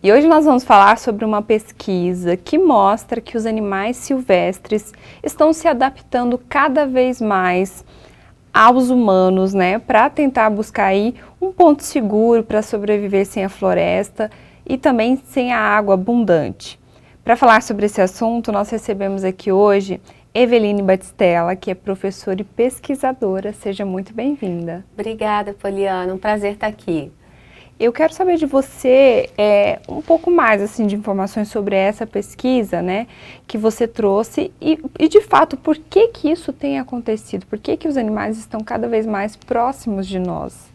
E hoje nós vamos falar sobre uma pesquisa que mostra que os animais silvestres estão se adaptando cada vez mais aos humanos, né, para tentar buscar aí um ponto seguro para sobreviver sem a floresta e também sem a água abundante. Para falar sobre esse assunto, nós recebemos aqui hoje Eveline Batistella, que é professora e pesquisadora. Seja muito bem-vinda. Obrigada, Poliana. Um prazer estar aqui. Eu quero saber de você um pouco mais assim, de informações sobre essa pesquisa, né, que você trouxe e de fato, por que que isso tem acontecido? Por que que os animais estão cada vez mais próximos de nós?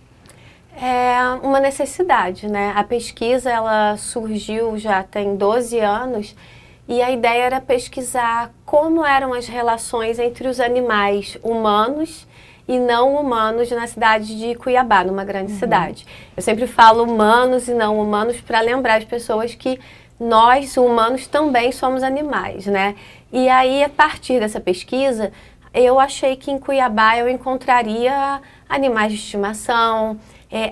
É uma necessidade, né? A pesquisa, ela surgiu já tem 12 anos e a ideia era pesquisar como eram as relações entre os animais humanos e não humanos na cidade de Cuiabá, numa grande cidade. Eu sempre falo humanos e não humanos para lembrar as pessoas que nós, humanos, também somos animais, né? E aí, a partir dessa pesquisa, eu achei que em Cuiabá eu encontraria animais de estimação,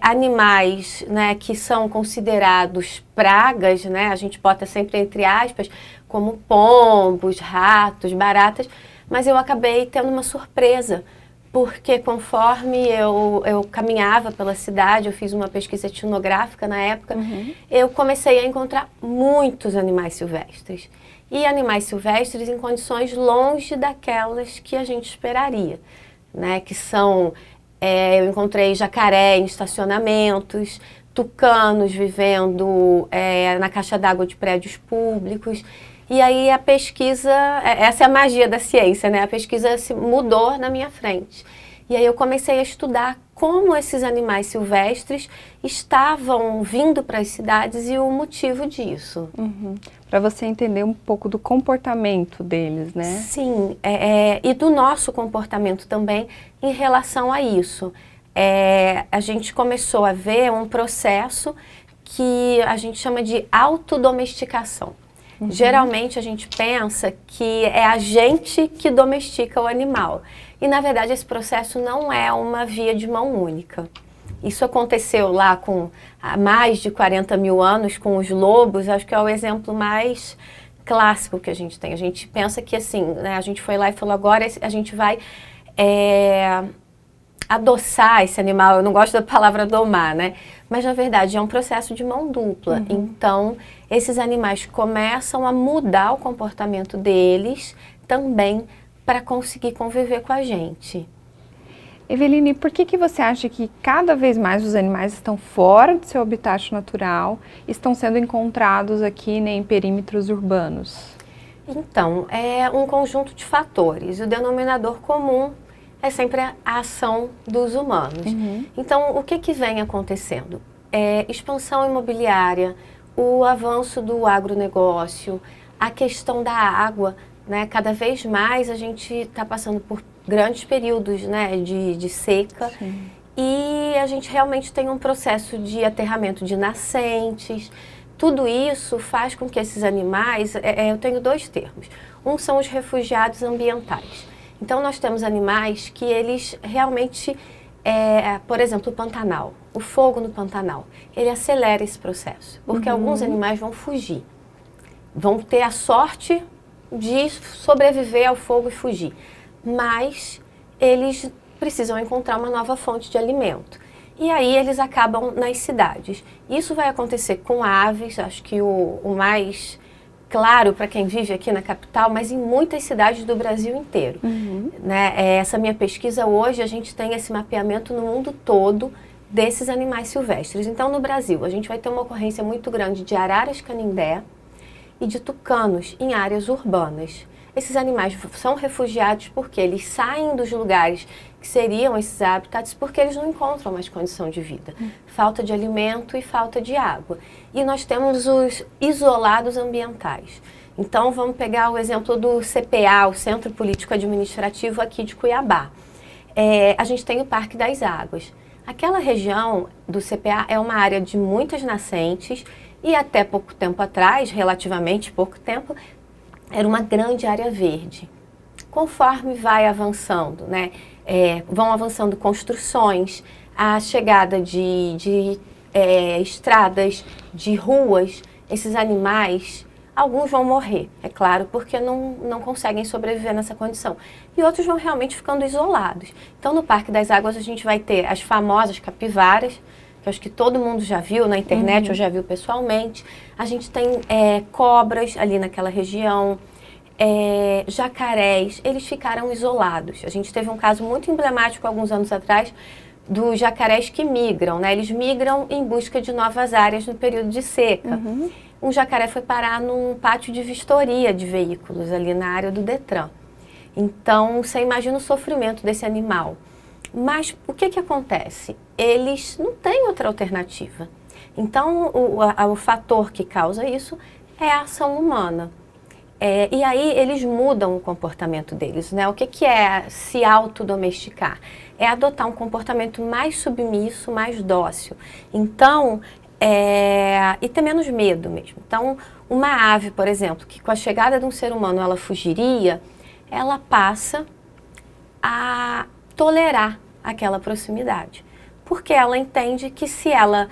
animais, né, que são considerados pragas, né? A gente bota sempre entre aspas, como pombos, ratos, baratas, mas eu acabei tendo uma surpresa, porque conforme eu caminhava pela cidade, eu fiz uma pesquisa etnográfica na época, eu comecei a encontrar muitos animais silvestres. E animais silvestres em condições longe daquelas que a gente esperaria, né? Que são, eu encontrei jacaré em estacionamentos, tucanos vivendo na caixa d'água de prédios públicos. E aí a pesquisa, essa é a magia da ciência, né? A pesquisa se mudou na minha frente. E aí eu comecei a estudar como esses animais silvestres estavam vindo para as cidades e o motivo disso. Para você entender um pouco do comportamento deles, né? Sim, e do nosso comportamento também em relação a isso. A gente começou a ver um processo que a gente chama de autodomesticação. Geralmente a gente pensa que é a gente que domestica o animal. E na verdade esse processo não é uma via de mão única. Isso aconteceu lá há mais de 40 mil anos com os lobos, acho que é o exemplo mais clássico que a gente tem. A gente pensa que assim, né, a gente foi lá e falou, agora a gente vai adoçar esse animal, eu não gosto da palavra domar, né? Mas na verdade é um processo de mão dupla. Então, esses animais começam a mudar o comportamento deles também para conseguir conviver com a gente. Eveline, por que que você acha que cada vez mais os animais estão fora do seu habitat natural, estão sendo encontrados aqui, né, em perímetros urbanos? Então, é um conjunto de fatores. O denominador comum é sempre a ação dos humanos. Então, o que vem acontecendo? Expansão imobiliária, o avanço do agronegócio, a questão da água, né? Cada vez mais a gente está passando por grandes períodos, né, de seca. Sim. E a gente realmente tem um processo de aterramento de nascentes. Tudo isso faz com que esses animais, eu tenho dois termos. Um são os refugiados ambientais. Então, nós temos animais que eles realmente, por exemplo, o Pantanal, o fogo no Pantanal, ele acelera esse processo, porque alguns animais vão fugir, vão ter a sorte de sobreviver ao fogo e fugir, mas eles precisam encontrar uma nova fonte de alimento. E aí eles acabam nas cidades. Isso vai acontecer com aves, acho que o mais claro para quem vive aqui na capital, mas em muitas cidades do Brasil inteiro. Né? Essa minha pesquisa hoje, a gente tem esse mapeamento no mundo todo desses animais silvestres. Então, no Brasil, a gente vai ter uma ocorrência muito grande de araras canindé e de tucanos em áreas urbanas. Esses animais são refugiados porque eles saem dos lugares que seriam esses habitats porque eles não encontram mais condição de vida. Falta de alimento e falta de água. E nós temos os isolados ambientais. Então, vamos pegar o exemplo do CPA, o Centro Político Administrativo aqui de Cuiabá. A gente tem o Parque das Águas. Aquela região do CPA é uma área de muitas nascentes e até pouco tempo atrás, relativamente pouco tempo, era uma grande área verde. Conforme vai avançando, né, vão avançando construções, a chegada de estradas, de ruas, esses animais, alguns vão morrer, é claro, porque não conseguem sobreviver nessa condição. E outros vão realmente ficando isolados. Então, no Parque das Águas, a gente vai ter as famosas capivaras, que eu acho que todo mundo já viu na internet, ou já viu pessoalmente. A gente tem cobras ali naquela região, jacarés, eles ficaram isolados. A gente teve um caso muito emblemático alguns anos atrás, dos jacarés que migram, né? Eles migram em busca de novas áreas no período de seca. Um jacaré foi parar num pátio de vistoria de veículos ali na área do Detran. Então, você imagina o sofrimento desse animal. Mas o que acontece? Eles não têm outra alternativa. Então, o fator que causa isso é a ação humana. E aí eles mudam o comportamento deles, né? O que é se autodomesticar? É adotar um comportamento mais submisso, mais dócil. Então, e ter menos medo mesmo. Então, uma ave, por exemplo, que com a chegada de um ser humano ela fugiria, ela passa a tolerar aquela proximidade. Porque ela entende que se ela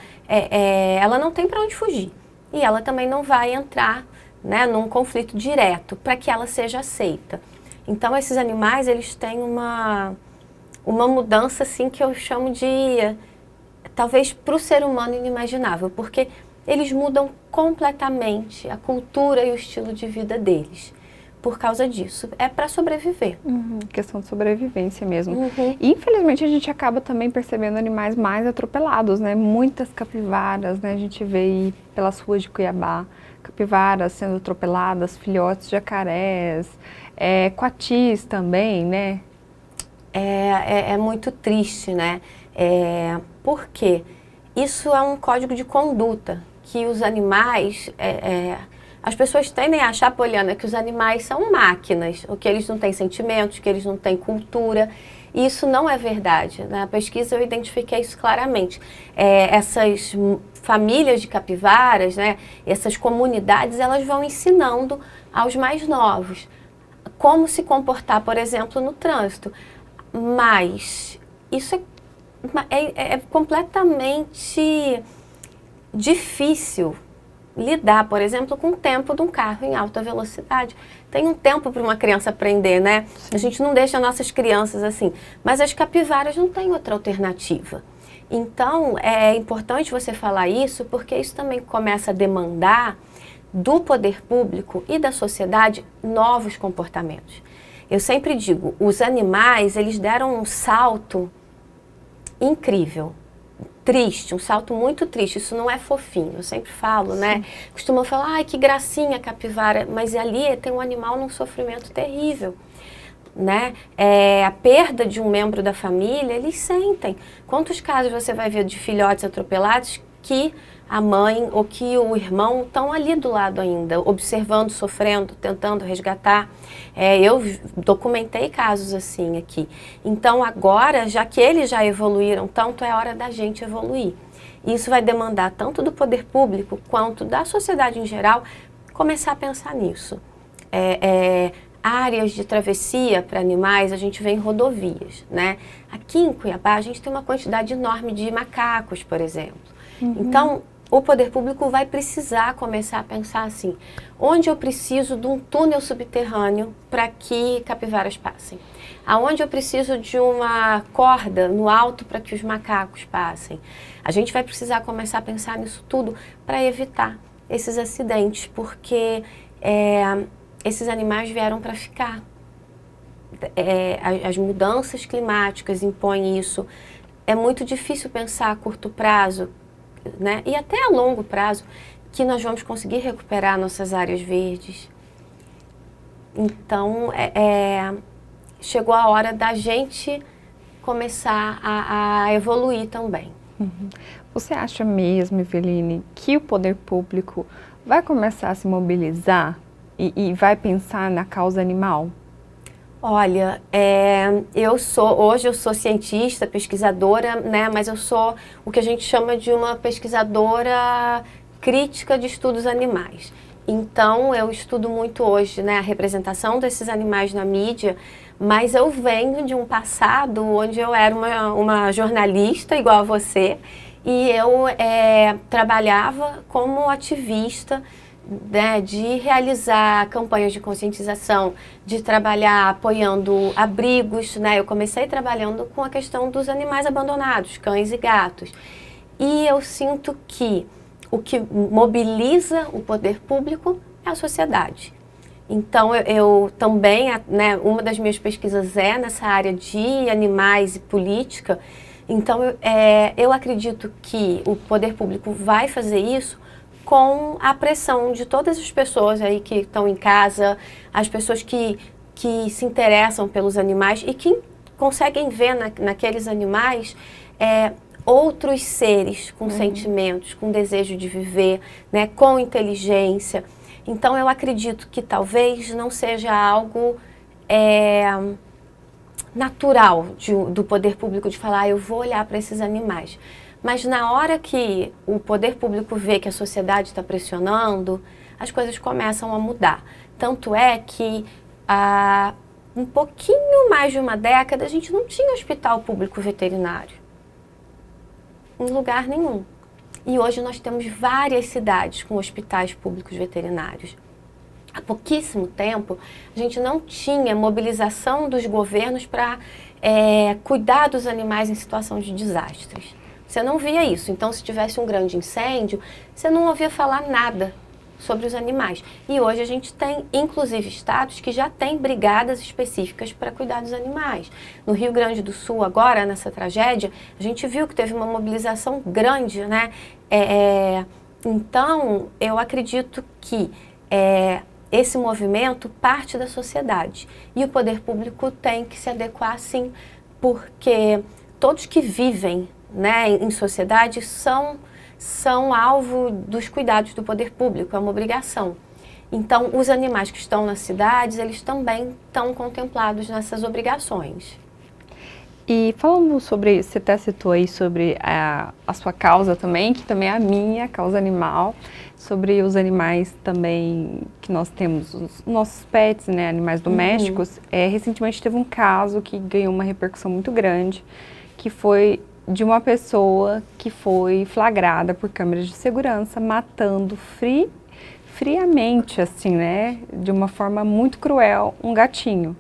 não tem para onde fugir. E ela também não vai entrar, né, num conflito direto para que ela seja aceita. Então, esses animais, eles têm uma mudança, assim, que eu chamo de, talvez, para o ser humano inimaginável, porque eles mudam completamente a cultura e o estilo de vida deles. Por causa disso, é para sobreviver. Questão de sobrevivência mesmo. E, infelizmente, a gente acaba também percebendo animais mais atropelados, né? Muitas capivaras, né? A gente vê aí pelas ruas de Cuiabá, capivaras sendo atropeladas, filhotes de jacarés, coatis também, né? É muito triste, né? Porque isso é um código de conduta, que os animais... as pessoas tendem a achar, Poliana, que os animais são máquinas, ou que eles não têm sentimentos, que eles não têm cultura. E isso não é verdade. Na pesquisa eu identifiquei isso claramente. Essas famílias de capivaras, né, essas comunidades, elas vão ensinando aos mais novos como se comportar, por exemplo, no trânsito. Mas isso é completamente difícil lidar, por exemplo, com o tempo de um carro em alta velocidade. Tem um tempo para uma criança aprender, né? Sim. A gente não deixa nossas crianças assim. Mas as capivaras não têm outra alternativa. Então, é importante você falar isso, porque isso também começa a demandar do poder público e da sociedade novos comportamentos. Eu sempre digo, os animais, eles deram um salto incrível. Triste, um salto muito triste, isso não é fofinho, eu sempre falo, né? Costumam falar, ai, que gracinha a capivara, mas ali tem um animal num sofrimento terrível, né? A perda de um membro da família, eles sentem. Quantos casos você vai ver de filhotes atropelados que a mãe ou que o irmão estão ali do lado ainda, observando, sofrendo, tentando resgatar. Eu documentei casos assim aqui. Então agora, já que eles já evoluíram tanto, é hora da gente evoluir. Isso vai demandar tanto do poder público quanto da sociedade em geral começar a pensar nisso. Áreas de travessia para animais, a gente vê em rodovias, né? Aqui em Cuiabá, a gente tem uma quantidade enorme de macacos, por exemplo. Então, o poder público vai precisar começar a pensar assim, onde eu preciso de um túnel subterrâneo para que capivaras passem? Aonde eu preciso de uma corda no alto para que os macacos passem? A gente vai precisar começar a pensar nisso tudo para evitar esses acidentes, porque esses animais vieram para ficar. As mudanças climáticas impõem isso. É muito difícil pensar a curto prazo, né? E até a longo prazo, que nós vamos conseguir recuperar nossas áreas verdes. Então, chegou a hora da gente começar a evoluir também. Você acha mesmo, Eveline, que o poder público vai começar a se mobilizar e vai pensar na causa animal? Olha, hoje eu sou cientista, pesquisadora, né, mas eu sou o que a gente chama de uma pesquisadora crítica de estudos animais. Então, eu estudo muito hoje, né, a representação desses animais na mídia, mas eu venho de um passado onde eu era uma jornalista igual a você e eu trabalhava como ativista, né, de realizar campanhas de conscientização, de trabalhar apoiando abrigos, né? Eu comecei trabalhando com a questão dos animais abandonados, cães e gatos. E eu sinto que o que mobiliza o poder público é a sociedade. Então, eu também, né, uma das minhas pesquisas é nessa área de animais e política. Então, eu acredito que o poder público vai fazer isso com a pressão de todas as pessoas aí que estão em casa, as pessoas que se interessam pelos animais e que conseguem ver naqueles animais outros seres com sentimentos, com desejo de viver, né, com inteligência. Então, eu acredito que talvez não seja algo natural do poder público de falar, eu vou olhar para esses animais. Mas na hora que o poder público vê que a sociedade está pressionando, as coisas começam a mudar. Tanto é que há um pouquinho mais de uma década a gente não tinha hospital público veterinário. Em lugar nenhum. E hoje nós temos várias cidades com hospitais públicos veterinários. Há pouquíssimo tempo, a gente não tinha mobilização dos governos para cuidar dos animais em situação de desastres. Você não via isso. Então, se tivesse um grande incêndio, você não ouvia falar nada sobre os animais. E hoje a gente tem, inclusive, estados que já têm brigadas específicas para cuidar dos animais. No Rio Grande do Sul, agora, nessa tragédia, a gente viu que teve uma mobilização grande, né? Então, eu acredito que esse movimento parte da sociedade. E o poder público tem que se adequar, sim, porque todos que vivem, né, em sociedade são alvo dos cuidados do poder público, é uma obrigação. Então, os animais que estão nas cidades, eles também estão contemplados nessas obrigações. E falando sobre, você até citou aí sobre a sua causa também, que também é a minha, causa animal, sobre os animais também que nós temos, os nossos pets, né, animais domésticos. Recentemente teve um caso que ganhou uma repercussão muito grande, que foi de uma pessoa que foi flagrada por câmeras de segurança matando friamente, assim, né, de uma forma muito cruel, um gatinho.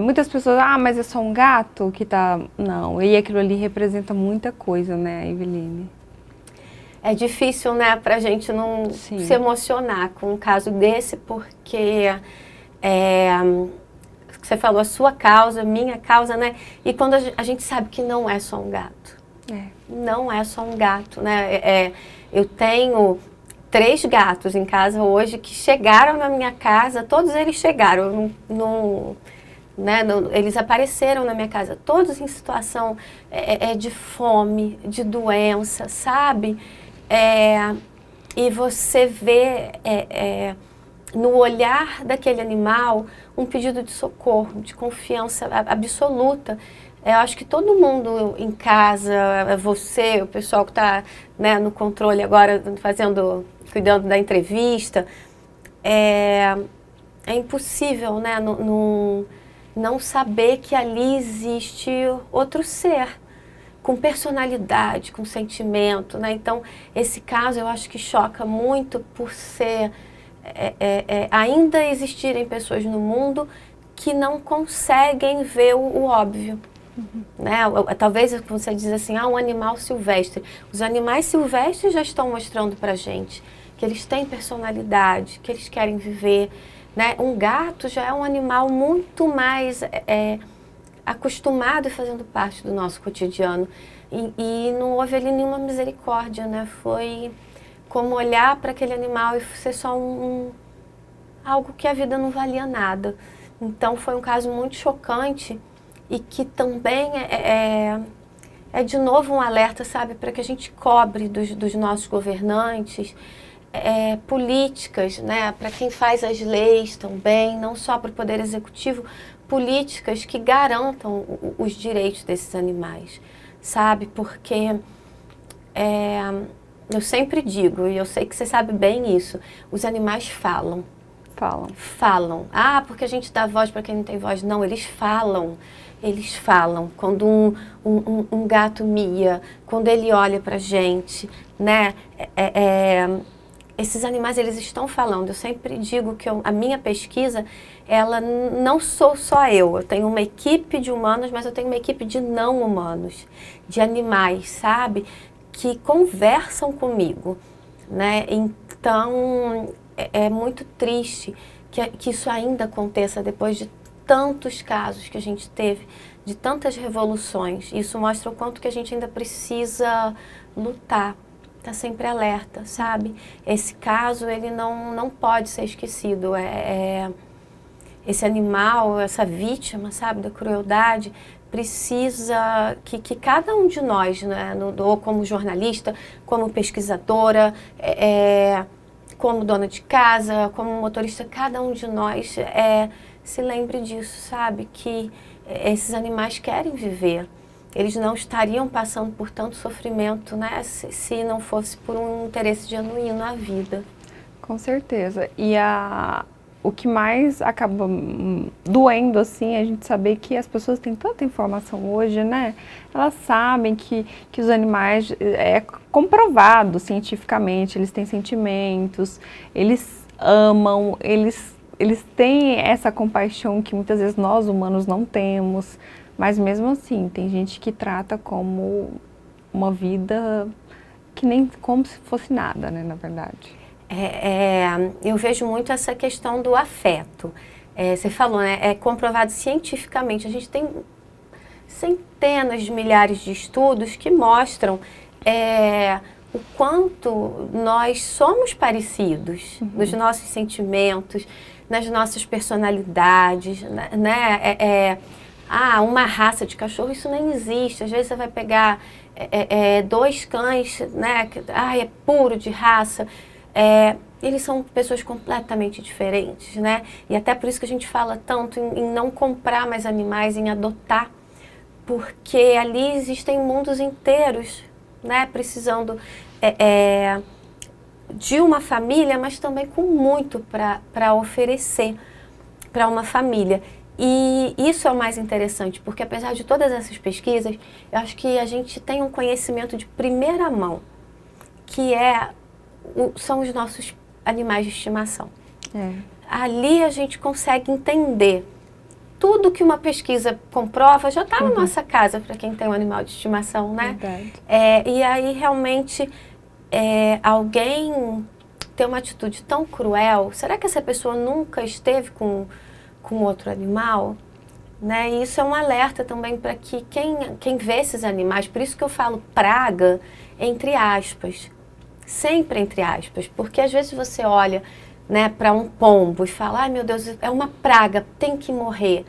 Muitas pessoas, mas é só um gato que tá... Não, e aquilo ali representa muita coisa, né, Eveline? É difícil, né, pra gente não se emocionar com um caso desse, porque você falou a sua causa, minha causa, né? E quando a gente sabe que não é só um gato. Não é só um gato, né? Eu tenho 3 gatos em casa hoje que chegaram na minha casa, todos eles chegaram, eles apareceram na minha casa, todos em situação de fome, de doença, sabe? E você vê no olhar daquele animal um pedido de socorro, de confiança absoluta. Eu acho que todo mundo em casa, você, o pessoal que está, né, no controle agora, cuidando da entrevista, é impossível, né, não saber que ali existe outro ser, com personalidade, com sentimento, né? Então, esse caso eu acho que choca muito por ser... ainda existirem pessoas no mundo que não conseguem ver o óbvio. Né? Talvez você diz assim, um animal silvestre. Os animais silvestres já estão mostrando pra gente que eles têm personalidade, que eles querem viver. Né? Um gato já é um animal muito mais acostumado e fazendo parte do nosso cotidiano. E não houve ali nenhuma misericórdia, né? Foi como olhar para aquele animal e ser só algo que a vida não valia nada. Então foi um caso muito chocante e que também é de novo um alerta, sabe, para que a gente cobre dos nossos governantes políticas, né, para quem faz as leis também, não só para o Poder Executivo, políticas que garantam os direitos desses animais, sabe, porque eu sempre digo, e eu sei que você sabe bem isso, os animais falam. Falam. Falam. Ah, porque a gente dá voz para quem não tem voz. Não, eles falam. Eles falam. Quando um gato mia, quando ele olha pra gente, né? Esses animais, eles estão falando. Eu sempre digo que a minha pesquisa, ela não sou só eu. Eu tenho uma equipe de humanos, mas eu tenho uma equipe de não humanos, de animais, sabe? Que conversam comigo, né? Então, é muito triste que isso ainda aconteça depois de tantos casos que a gente teve, de tantas revoluções. Isso mostra o quanto que a gente ainda precisa lutar. Tá sempre alerta, sabe? Esse caso, ele não pode ser esquecido. Esse animal, essa vítima, sabe, da crueldade, precisa que cada um de nós, né, ou como jornalista, como pesquisadora, como dona de casa, como motorista, cada um de nós se lembre disso, sabe? Que esses animais querem viver. Eles não estariam passando por tanto sofrimento, né, se não fosse por um interesse genuíno à vida. Com certeza. E o que mais acaba doendo, assim, é a gente saber que as pessoas têm tanta informação hoje, né? Elas sabem que os animais, é comprovado cientificamente, eles têm sentimentos, eles amam, eles têm essa compaixão que muitas vezes nós humanos não temos. Mas mesmo assim, tem gente que trata como uma vida que nem como se fosse nada, né, na verdade. Eu vejo muito essa questão do afeto. Você falou, né? É comprovado cientificamente. A gente tem centenas de milhares de estudos que mostram o quanto nós somos parecidos nos nossos sentimentos, nas nossas personalidades, né? Uma raça de cachorro, isso nem existe. Às vezes você vai pegar dois cães, né? É puro de raça. Eles são pessoas completamente diferentes, né? E até por isso que a gente fala tanto em não comprar mais animais, em adotar, porque ali existem mundos inteiros, né? Precisando de uma família, mas também com muito para oferecer para uma família. E isso é o mais interessante, porque apesar de todas essas pesquisas, eu acho que a gente tem um conhecimento de primeira mão, que são os nossos animais de estimação. Ali a gente consegue entender tudo que uma pesquisa comprova, já está na nossa casa para quem tem um animal de estimação, né? Verdade. E aí realmente alguém ter uma atitude tão cruel, será que essa pessoa nunca esteve com outro animal? Né? E isso é um alerta também para que quem vê esses animais, por isso que eu falo praga entre aspas, sempre entre aspas, porque às vezes você olha, né, para um pombo e fala, ai meu Deus, é uma praga, tem que morrer.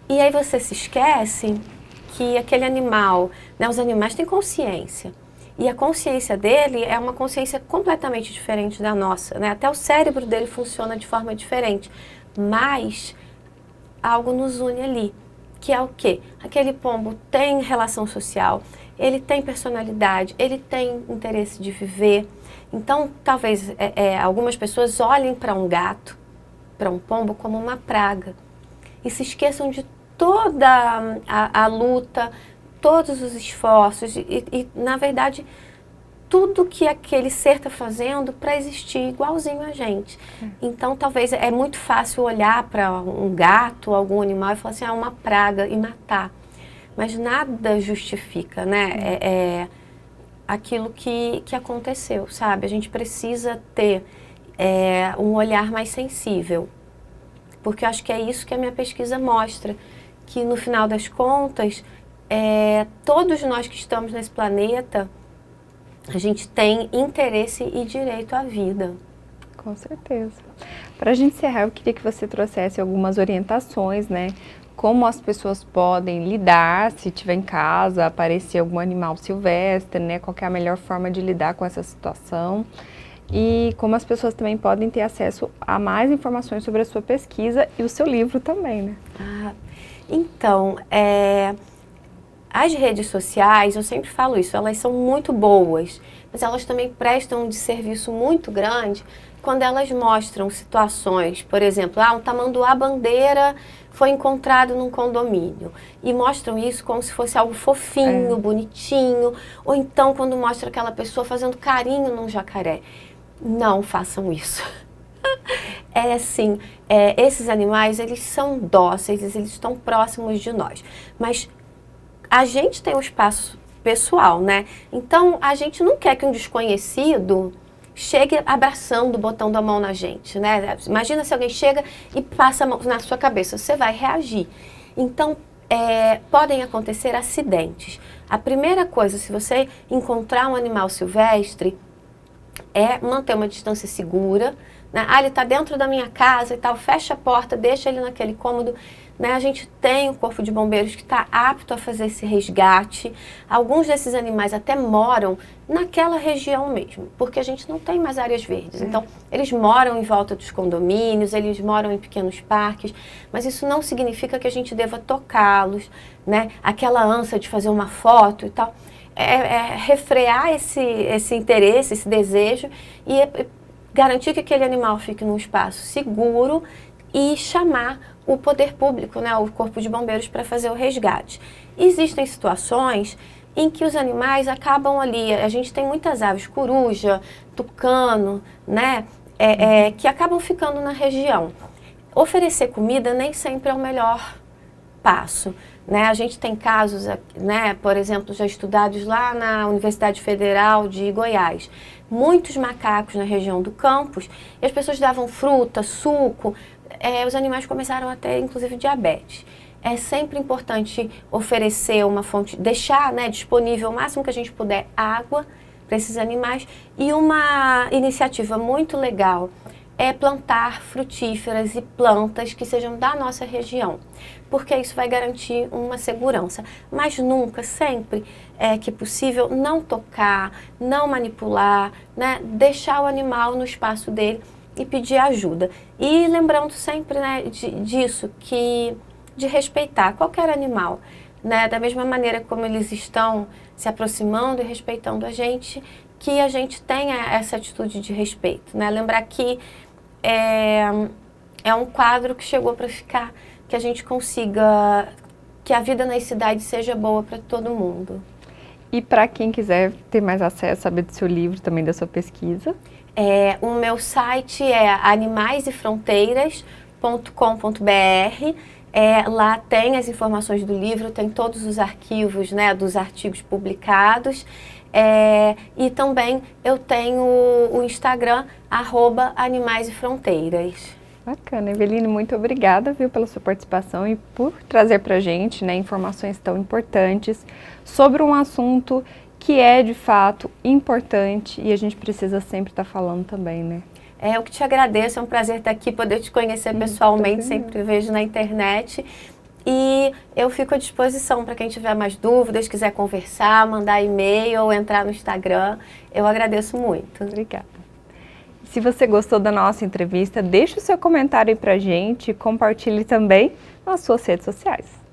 E aí você se esquece que aquele animal, né, os animais têm consciência. E a consciência dele é uma consciência completamente diferente da nossa, né? Até o cérebro dele funciona de forma diferente. Mas algo nos une ali, que é o quê? Aquele pombo tem relação social, ele tem personalidade, ele tem interesse de viver. Então, talvez algumas pessoas olhem para um gato, para um pombo, como uma praga. E se esqueçam de toda a luta, todos os esforços e, na verdade, tudo que aquele ser está fazendo para existir igualzinho a gente. Então, talvez é muito fácil olhar para um gato, algum animal e falar assim, uma praga e matar. Mas nada justifica, né? Aquilo que aconteceu, sabe? A gente precisa ter um olhar mais sensível. Porque eu acho que é isso que a minha pesquisa mostra. Que no final das contas, todos nós que estamos nesse planeta, a gente tem interesse e direito à vida. Com certeza. Para a gente encerrar, eu queria que você trouxesse algumas orientações, né? Como as pessoas podem lidar se tiver em casa, aparecer algum animal silvestre, né? Qual que é a melhor forma de lidar com essa situação. E como as pessoas também podem ter acesso a mais informações sobre a sua pesquisa e o seu livro também, né? Então, as redes sociais, eu sempre falo isso, elas são muito boas, mas elas também prestam um serviço muito grande quando elas mostram situações, por exemplo, um tamanduá-bandeira foi encontrado num condomínio, e mostram isso como se fosse algo fofinho, bonitinho, ou então quando mostra aquela pessoa fazendo carinho num jacaré. Não façam isso. Esses animais, eles são dóceis, eles estão próximos de nós, mas a gente tem um espaço pessoal, né? Então, a gente não quer que um desconhecido chegue abraçando, botando a mão na gente, né? Imagina se alguém chega e passa a mão na sua cabeça, você vai reagir. Então, podem acontecer acidentes. A primeira coisa, se você encontrar um animal silvestre, é manter uma distância segura, né? Ele está dentro da minha casa e tal, fecha a porta, deixa ele naquele cômodo, né? A gente tem o Corpo de Bombeiros que está apto a fazer esse resgate. Alguns desses animais até moram naquela região mesmo, porque a gente não tem mais áreas verdes. Então, eles moram em volta dos condomínios, eles moram em pequenos parques, mas isso não significa que a gente deva tocá-los, né? Aquela ânsia de fazer uma foto e tal. Refrear esse interesse, esse desejo e garantir que aquele animal fique num espaço seguro e chamar o poder público, né, o Corpo de Bombeiros, para fazer o resgate. Existem situações em que os animais acabam ali, a gente tem muitas aves, coruja, tucano, né, que acabam ficando na região. Oferecer comida nem sempre é o melhor passo, né? A gente tem casos, né, por exemplo, já estudados lá na Universidade Federal de Goiás, muitos macacos na região do campus, e as pessoas davam fruta, suco, os animais começaram a ter, inclusive, diabetes. É sempre importante oferecer uma fonte, deixar, né, disponível o máximo que a gente puder água para esses animais, e uma iniciativa muito legal é plantar frutíferas e plantas que sejam da nossa região, porque isso vai garantir uma segurança. Mas nunca, sempre que possível, não tocar, não manipular, né? Deixar o animal no espaço dele e pedir ajuda. E lembrando sempre, né, disso, de respeitar qualquer animal, né? Da mesma maneira como eles estão se aproximando e respeitando a gente, que a gente tenha essa atitude de respeito, né? Lembrar que é um quadro que chegou para ficar, que a gente consiga, que a vida nas cidades seja boa para todo mundo. E para quem quiser ter mais acesso, saber do seu livro, também da sua pesquisa? O meu site é animaisefronteiras.com.br. Lá tem as informações do livro, tem todos os arquivos, né, dos artigos publicados. E também eu tenho o Instagram, @animaisefronteiras. Bacana, Eveline, muito obrigada, viu, pela sua participação e por trazer pra gente, né, informações tão importantes sobre um assunto que é, de fato, importante e a gente precisa sempre estar falando também, né? Eu que te agradeço, é um prazer estar aqui, poder te conhecer pessoalmente, sempre vejo na internet. E eu fico à disposição para quem tiver mais dúvidas, quiser conversar, mandar e-mail ou entrar no Instagram. Eu agradeço muito. Obrigada. Se você gostou da nossa entrevista, deixe o seu comentário aí pra gente e compartilhe também nas suas redes sociais.